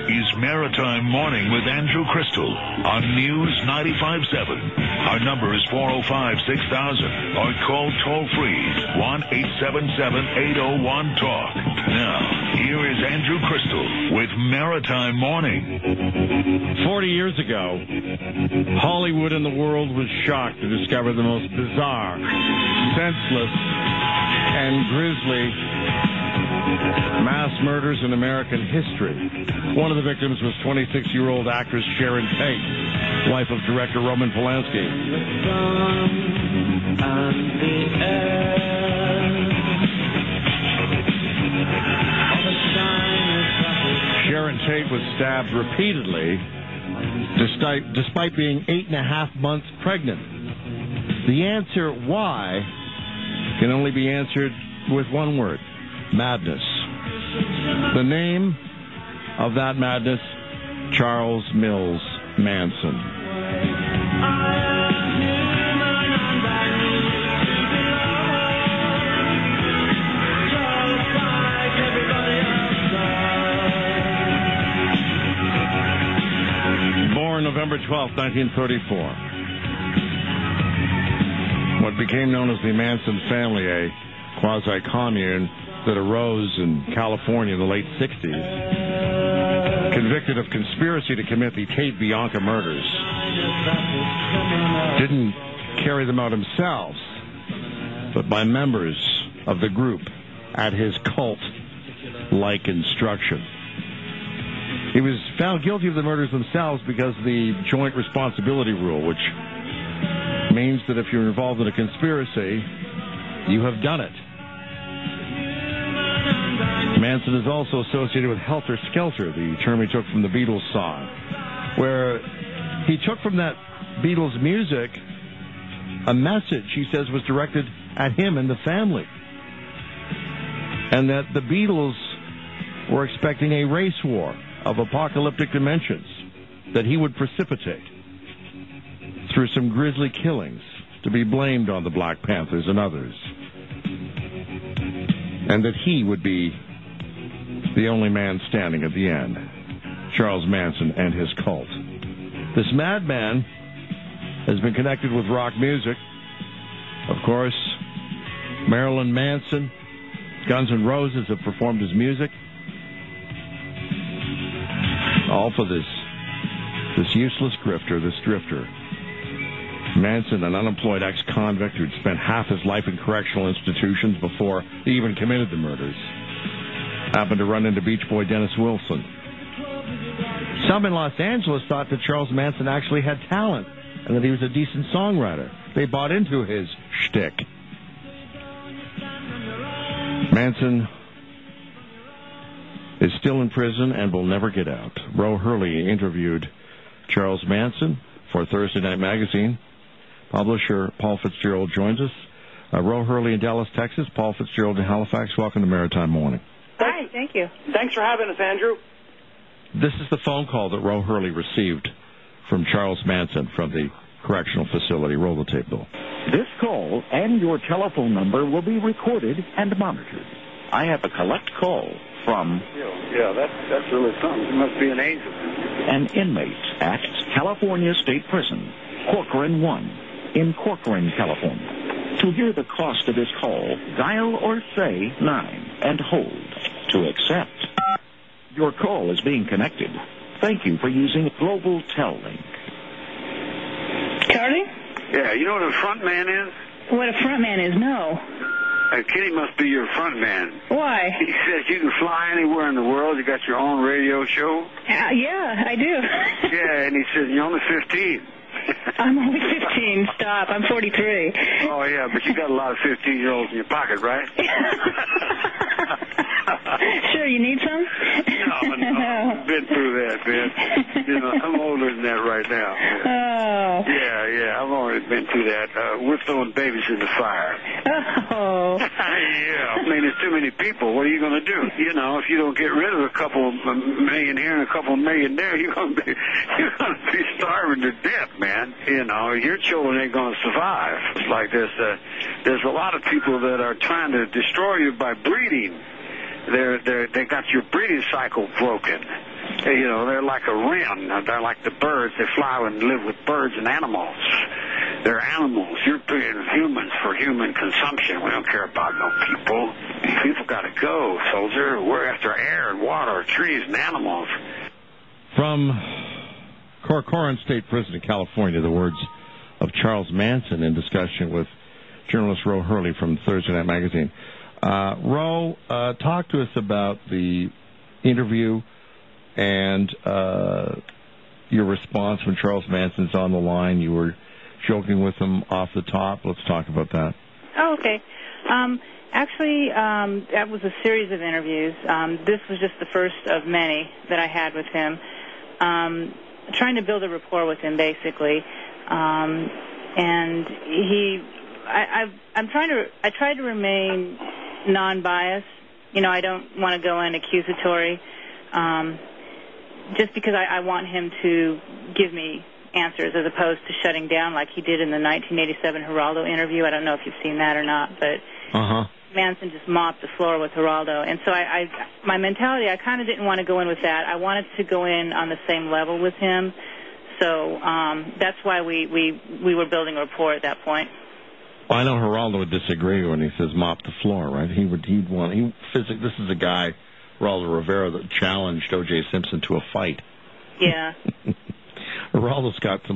is Maritime Morning with Andrew Kystal on News 95.7. Our number is 405-6000 or call toll-free 1-877-801-TALK. Now, here is Andrew Kystal with Maritime Morning. 40 years ago, Hollywood and the world was shocked to discover the most bizarre, senseless, and grisly mass murders in American history. One of the victims was 26-year-old actress Sharon Tate, wife of director Roman Polanski. Sharon Tate was stabbed repeatedly despite being 8.5 months pregnant. The answer why can only be answered with one word: madness. The name of that madness, Charles Mills Manson. Born November 12, 1934. What became known as the Manson family, a quasi-commune that arose in California in the late 60s, convicted of conspiracy to commit the Tate-Bianca murders. Didn't carry them out himself, but by members of the group at his cult-like instruction. He was found guilty of the murders themselves because of the joint responsibility rule, which means that if you're involved in a conspiracy, you have done it. Manson is also associated with Helter Skelter, the term he took from the Beatles song, where he took from that Beatles music a message he says was directed at him and the family, and that the Beatles were expecting a race war of apocalyptic dimensions that he would precipitate through some grisly killings to be blamed on the Black Panthers and others, and that he would be the only man standing at the end, Charles Manson and his cult. This madman has been connected with rock music. Of course, Marilyn Manson, Guns N' Roses have performed his music. All for this useless grifter, this drifter. Manson, an unemployed ex-convict who'd spent half his life in correctional institutions before he even committed the murders, happened to run into Beach Boy Dennis Wilson. Some in Los Angeles thought that Charles Manson actually had talent and that he was a decent songwriter. They bought into his shtick. Manson is still in prison and will never get out. Ro Hurley interviewed Charles Manson for Thursday Night Magazine. Publisher Paul Fitzgerald joins us. Ro Hurley in Dallas, Texas. Paul Fitzgerald in Halifax. Welcome to Maritime Morning. Hi, thank you. Thanks for having us, Andrew. This is the phone call that Ro Hurley received from Charles Manson from the correctional facility. Roll the tape, Bill. This call and your telephone number will be recorded and monitored. I have a collect call from... Yeah, that's really something. It must be an angel. An inmate at California State Prison, Corcoran 1, in Corcoran, California. To hear the cost of this call, dial or say 9 and hold to accept. Your call is being connected. Thank you for using Global Tel-Link. Charlie? Yeah, you know what a front man is? What a front man is, no. Kenny must be your front man. Why? He says you can fly anywhere in the world. You got your own radio show. Yeah, I do. Yeah, and he says you're only 15. I'm only 15. Stop. I'm 43. Oh, yeah, but you got a lot of 15-year-olds in your pocket, right? Sure, you need some? No, I've been through that, man. You know, I'm older than that right now. Man. Oh. Yeah, I've already been through that. We're throwing babies in the fire. Oh. Yeah, I mean, there's too many people. What are you going to do? You know, if you don't get rid of a couple million here and a couple million there, you're going to be starving to death, man. You know, your children ain't going to survive. It's like this. There's a lot of people that are trying to destroy you by breeding. They got your breeding cycle broken. You know, they're like a wren. They're like the birds. They fly and live with birds and animals. They're animals. You're putting humans for human consumption. We don't care about no people. People got to go, soldier. We're after air and water, trees and animals. From Corcoran State Prison in California, the words of Charles Manson in discussion with journalist Ro Hurley from Thursday Night Magazine. Ro, talk to us about the interview and your response when Charles Manson's on the line. You were joking with him off the top. Let's talk about that. Oh, okay. Actually, that was a series of interviews. This was just the first of many that I had with him. Trying to build a rapport with him, basically. And I try to remain non-biased. You know, I don't want to go in accusatory, just because I want him to give me answers as opposed to shutting down like he did in the 1987 Geraldo interview. I don't know if you've seen that or not, but Manson just mopped the floor with Geraldo. And so my mentality, I kind of didn't want to go in with that. I wanted to go in on the same level with him. So that's why we were building a rapport at that point. Well, I know Geraldo would disagree when he says mop the floor, right? This is a guy, Geraldo Rivera, that challenged O.J. Simpson to a fight. Yeah. Geraldo's got some